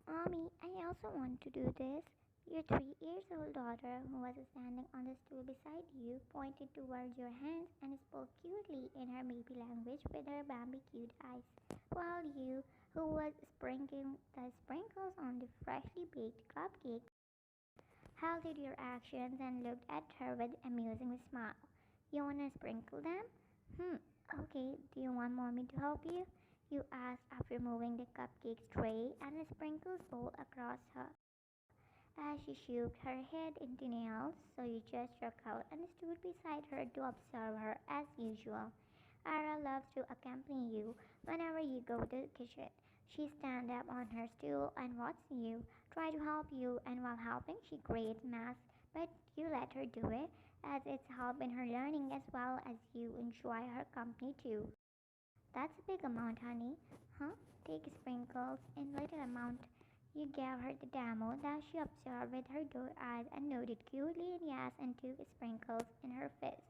Mommy, I also want to do this. Your 3 years old daughter, who was standing on the stool beside you, pointed towards your hands and spoke cutely in her baby language with her Bambi cute eyes, while you, who was sprinkling the sprinkles on the freshly baked cupcake, halted your actions and looked at her with amusing smile. You wanna sprinkle them? Okay, do you want mommy to help you? You asked after moving the cupcake tray and the sprinkles bowl across her. As she shook her head in denial, so you just chuckled and stood beside her to observe her as usual. Ara loves to accompany you whenever you go to the kitchen. She stands up on her stool and watches you, try to help you, and while helping, she creates mess, but you let her do it, as it's helping her learning as well as you enjoy her company too. That's a big amount, honey. Huh? Take sprinkles in little amount. You gave her the demo that she observed with her doe eyes and nodded cutely in yes and took sprinkles in her fist.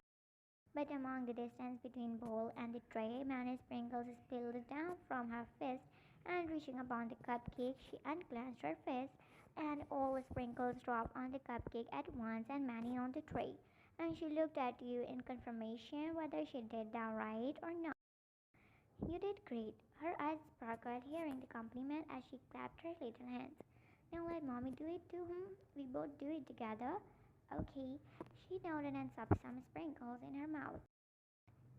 But among the distance between bowl and the tray, many sprinkles spilled down from her fist, and reaching upon the cupcake, she unclenched her fist, and all the sprinkles dropped on the cupcake at once and many on the tray. And she looked at you in confirmation whether she did that right or not. You did great. Her eyes sparkled hearing the compliment as she clapped her little hands. Now let mommy do it too, We both do it together. Okay. She nodded and sucked some sprinkles in her mouth.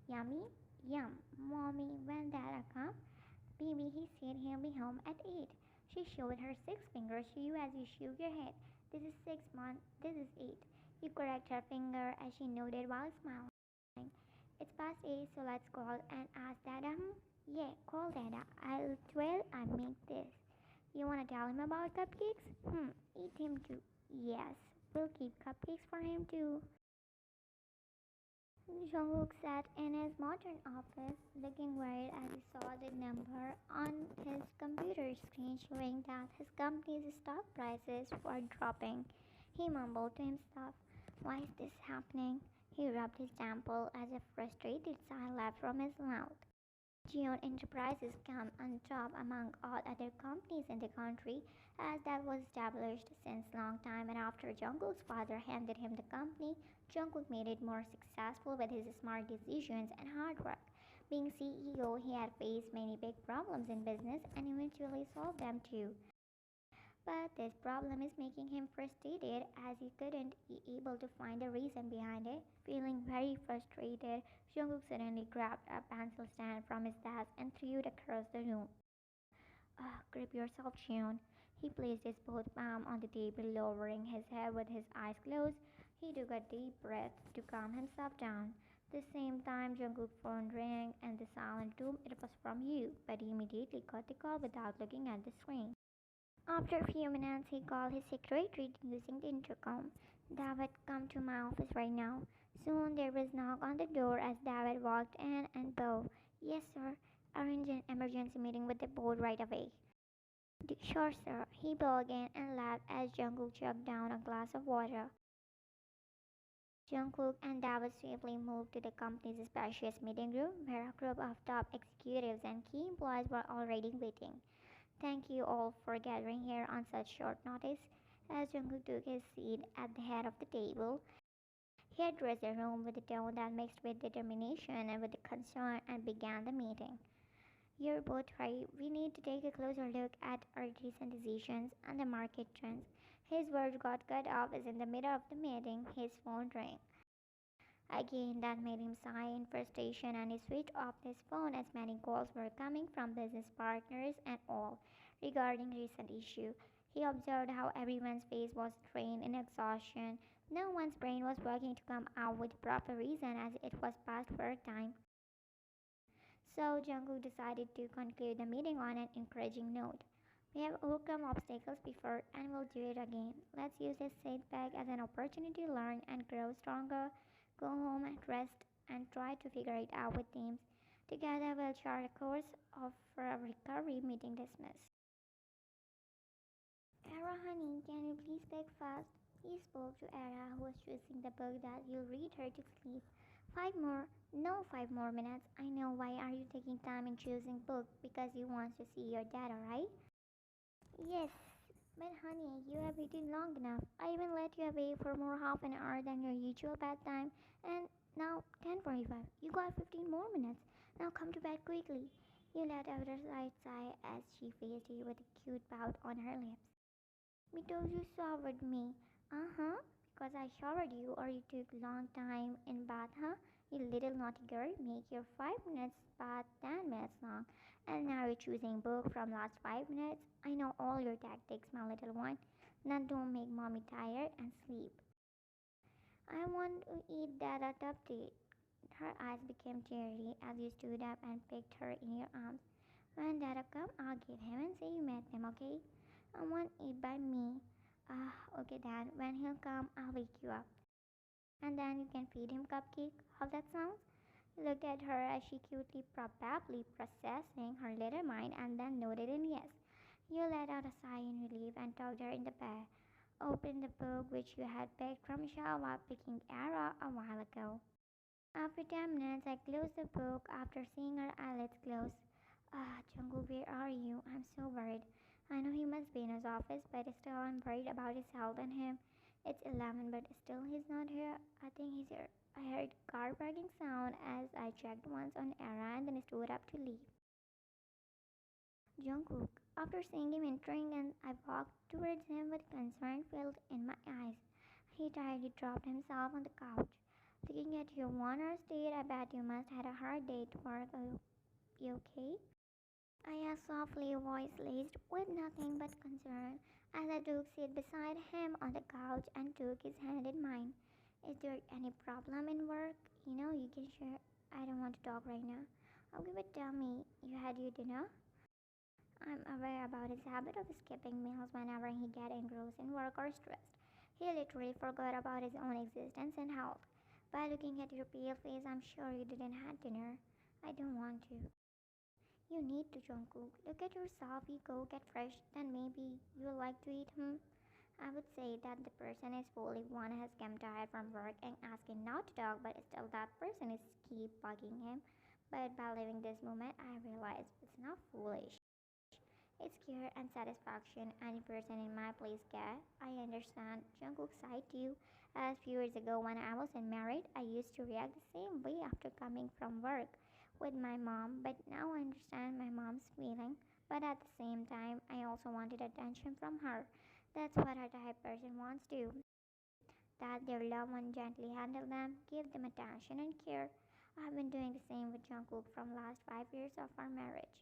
Yummy? Yum. Mommy, when Dada come? Baby, he said he'll be home at 8. She showed her 6 fingers to you as you shook your head. This is 6 months. This is 8. You correct her finger as she nodded while smiling. It's past 8, so let's call and ask Dada. Yeah, call Dada. I'll 12 I make this. You wanna tell him about cupcakes? Eat him too. Yes, we'll keep cupcakes for him too. Jungkook sat in his modern office, looking worried as he saw the number on his computer screen showing that his company's stock prices were dropping. He mumbled to himself, "Why is this happening?" He rubbed his temple as a frustrated sigh left from his mouth. Jeon Enterprises come on top among all other companies in the country, as that was established since long time, and after Jungkook's father handed him the company, Jungkook made it more successful with his smart decisions and hard work. Being CEO, he had faced many big problems in business and eventually solved them too. But this problem is making him frustrated as he couldn't be able to find a reason behind it. Feeling very frustrated, Jungkook suddenly grabbed a pencil stand from his desk and threw it across the room. Grip yourself, Jeon. He placed his both palm on the table, lowering his head with his eyes closed. He took a deep breath to calm himself down. The same time, Jungkook's phone rang and the silent room. It was from you, but he immediately cut the call without looking at the screen. After a few minutes, he called his secretary using the intercom. David, come to my office right now. Soon there was a knock on the door as David walked in and bowed. Yes, sir. Arrange an emergency meeting with the board right away. Sure, sir. He bowed again and laughed as Jungkook chugged down a glass of water. Jungkook and David swiftly moved to the company's spacious meeting room, where a group of top executives and key employees were already waiting. Thank you all for gathering here on such short notice. As Jungkook took his seat at the head of the table, he addressed the room with a tone that mixed with determination and with concern and began the meeting. You're both right. We need to take a closer look at our recent decisions and the market trends. His words got cut off as in the middle of the meeting, his phone rang. Again, that made him sigh in frustration and he switched off his phone as many calls were coming from business partners and all regarding recent issue. He observed how everyone's face was drained in exhaustion. No one's brain was working to come out with proper reason as it was past work time. So Jungkook decided to conclude the meeting on an encouraging note. We have overcome obstacles before and will do it again. Let's use this setback as an opportunity to learn and grow stronger. Go home and rest and try to figure it out with teams. Together we'll chart a course of for a recovery. Meeting dismissed. Era, honey, can you please speak fast? He spoke to Era, who was choosing the book that you'll read her to sleep. 5 more? No, 5 more minutes. I know. Why are you taking time in choosing book? Because you want to see your dad, right? Yes, but honey, you have waited long enough. I even let you away for more half an hour than your usual bedtime, and now 10:45. You got 15 more minutes. Now come to bed quickly. You let out a slight sigh as she faced you with a cute pout on her lips. Because you showered me. Uh-huh. Because I showered you or you took long time in bath, huh? You little naughty girl, make your 5 minutes bath 10 minutes long. And now you're choosing book from last 5 minutes. I know all your tactics, my little one. Now don't make mommy tired and sleep. I want to eat that at update. Her eyes became teary as you stood up and picked her in your arms. When Dada come, I'll get him and say you met him, okay? I want it by me. Okay, Dad. When he'll come, I'll wake you up. And then you can feed him cupcake. How that sounds? He looked at her as she cutely, probably processing her little mind, and then nodded in yes. You let out a sigh in relief and tucked her in the bed. Opened the book which you had picked from a shelf while picking Ara a while ago. After 10 minutes, I closed the book after seeing her eyelids close. Jungkook, where are you? I'm so worried. I know he must be in his office, but still I'm worried about his health and him. It's 11, but still he's not here. I think he's here. I heard car barking sound as I checked once on Era and then stood up to leave. Jungkook. After seeing him entering, and I walked towards him with concern filled in my eyes. He tiredly dropped himself on the couch. Looking at your worn-out state, I bet you must had a hard day to work. Are you okay? I asked softly, voice laced with nothing but concern, as I took seat beside him on the couch and took his hand in mine. Is there any problem in work? You can share. I don't want to talk right now. Okay, but tell me, you had your dinner? I'm aware about his habit of skipping meals whenever he gets engrossed in work or stressed. He literally forgot about his own existence and health. By looking at your pale face, I'm sure you didn't have dinner. I don't want to. You need to, Jungkook. Look at yourself. You go get fresh, then maybe you'll like to eat. I would say that the person is fully one has come tired from work and asking not to talk, but still that person is keep bugging him. But by living this moment, I realize it's not foolish. It's care and satisfaction any person in my place get. I understand Jungkook's side too. As few years ago when I wasn't married, I used to react the same way after coming from work with my mom, but now I understand my mom's feeling. But at the same time, I also wanted attention from her. That's what a type person wants to. That their loved one gently handle them, give them attention and care. I've been doing the same with Jungkook from last 5 years of our marriage.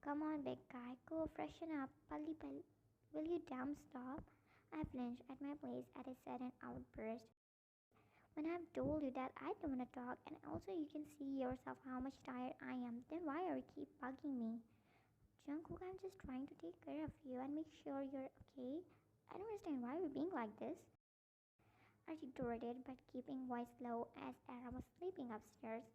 Come on, big guy, go freshen up. Pali pali. Will you damn stop? I flinched at my place at his sudden outburst. When I've told you that I don't want to talk and also you can see yourself how much tired I am, then why are you keep bugging me? Jungkook, I'm just trying to take care of you and make sure you're okay. I don't understand why you're being like this. I retorted, but keeping voice low as Era was sleeping upstairs.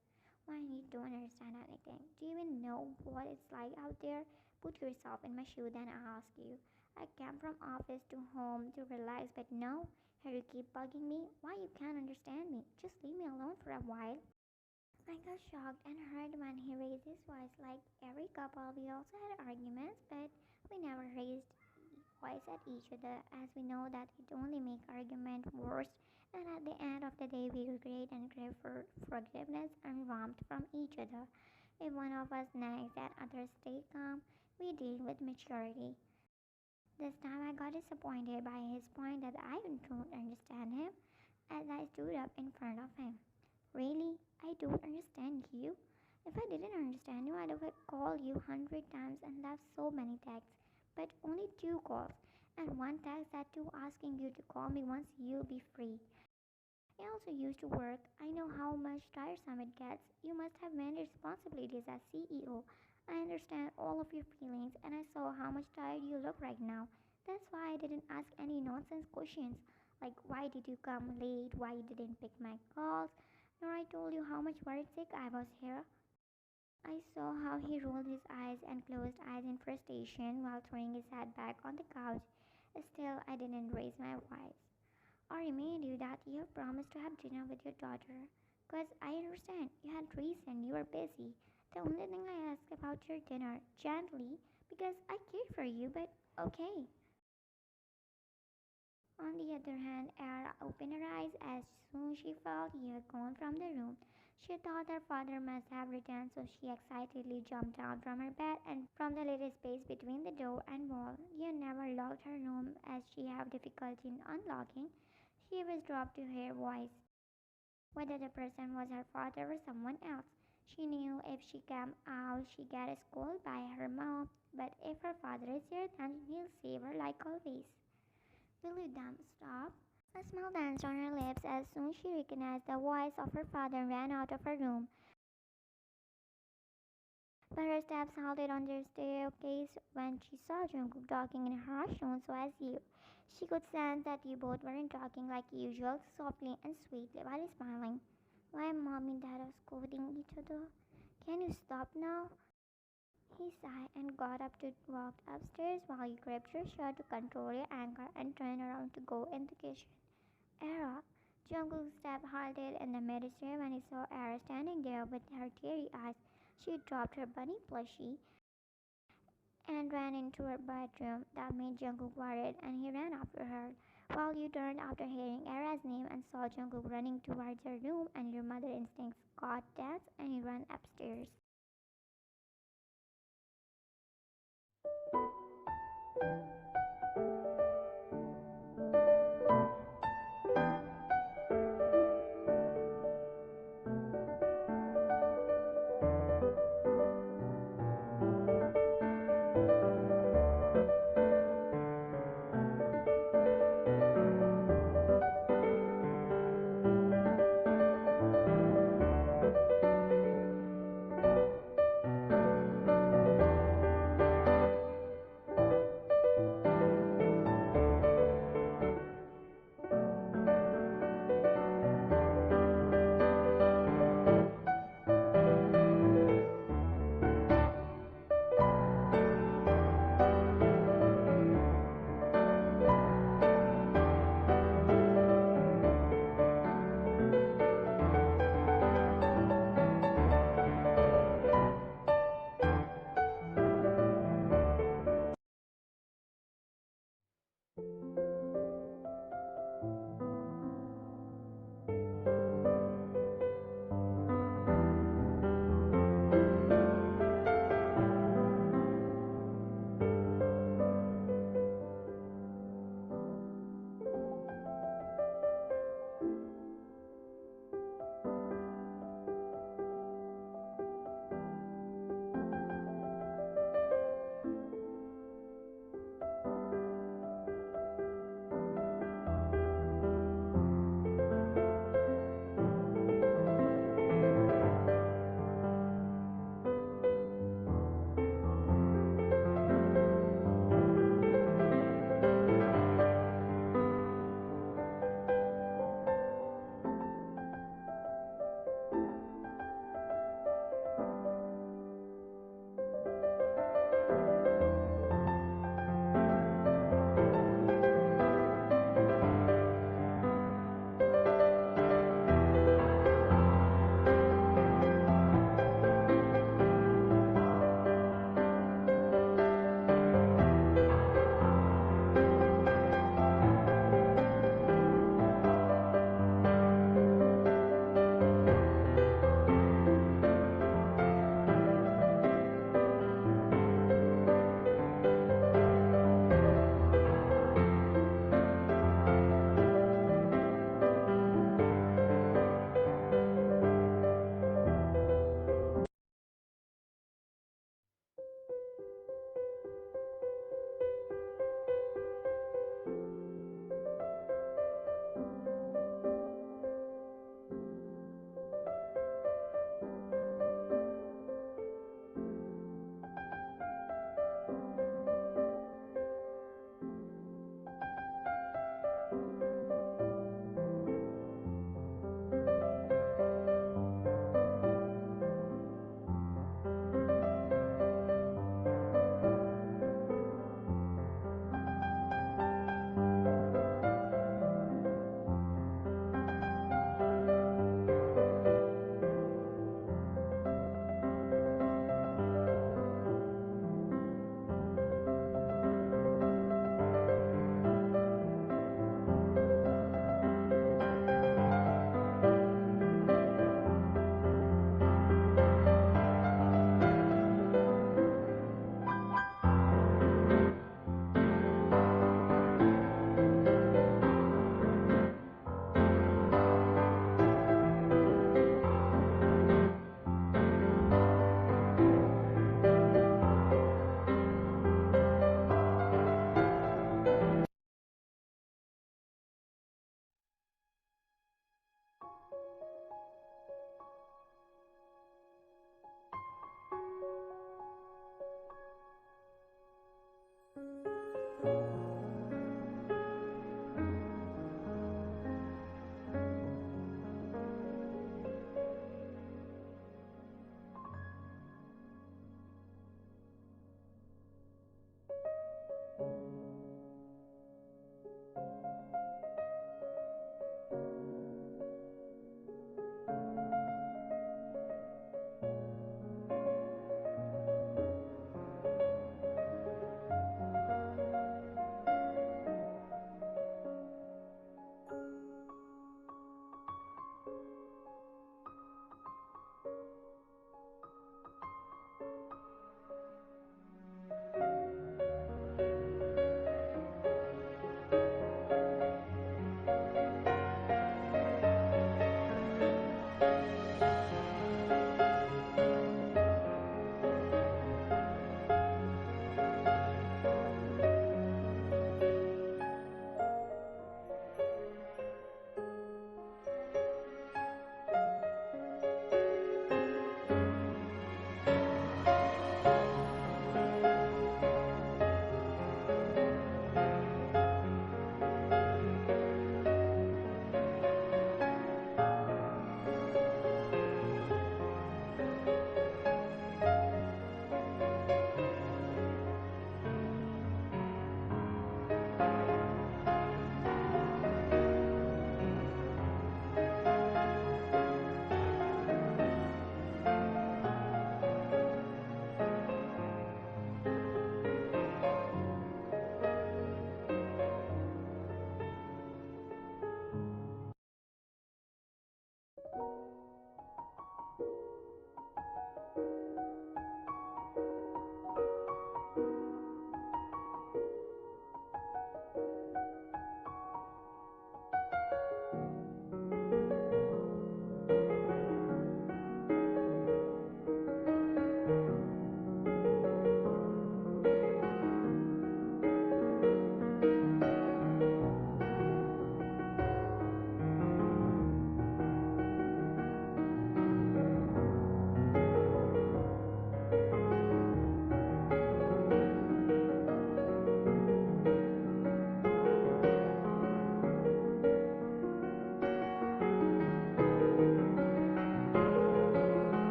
Why you don't understand anything? Do you even know what it's like out there? Put yourself in my shoe, then I ask you. I came from office to home to relax, but no. Here you keep bugging me. Why you can't understand me? Just leave me alone for a while. I got shocked and hurt when he raised his voice. Like every couple, we also had arguments, but we never raised voice at each other as we know that it only make argument worse, and at the end of the day we regret and crave for forgiveness and warmth from each other. If one of us nags and others stay calm, we deal with maturity. This time I got disappointed by his point that I don't understand him as I stood up in front of him. Really? I don't understand you? If I didn't understand you, I'd have called you 100 times and left so many texts, but only two calls, and one text that two asking you to call me once you'll be free. I also used to work. I know how much tiresome it gets. You must have many responsibilities as CEO. I understand all of your feelings, and I saw how much tired you look right now. That's why I didn't ask any nonsense questions like why did you come late, why you didn't pick my calls, nor I told you how much worried sick I was here. I saw how he rolled his eyes and closed eyes in frustration while throwing his head back on the couch. Still, I didn't raise my voice. I remind you that you have promised to have dinner with your daughter. Because I understand you had reason you were busy. The only thing I ask about your dinner, gently, because I care for you, but okay. On the other hand, Era opened her eyes as soon as she felt he had gone from the room. She thought her father must have returned, so she excitedly jumped down from her bed and from the little space between the door and wall. He never locked her room as she had difficulty in unlocking. She was dropped to hear voice. Whether the person was her father or someone else. She knew if she came out, she'd get a scold by her mom, but if her father is here, then he'll save her like always. Will you damn stop? A smile danced on her lips as soon as she recognized the voice of her father and ran out of her room. But her steps halted on the staircase when she saw Jungkook talking in a harsh tone so as you. She could sense that you both weren't talking like usual, softly and sweetly while smiling. Why mom and dad are scolding each other? Can you stop now? He sighed and got up to walk upstairs while you gripped your shirt to control your anger and turned around to go in the kitchen. Era. Jungkook's step halted in the mid-stair when he saw Era standing there with her teary eyes. She dropped her bunny plushie and ran into her bedroom. That made Jungkook worried and he ran after her. While you turned after hearing Era's name and saw Jungkook running towards her room and your mother instincts got tense and you ran upstairs.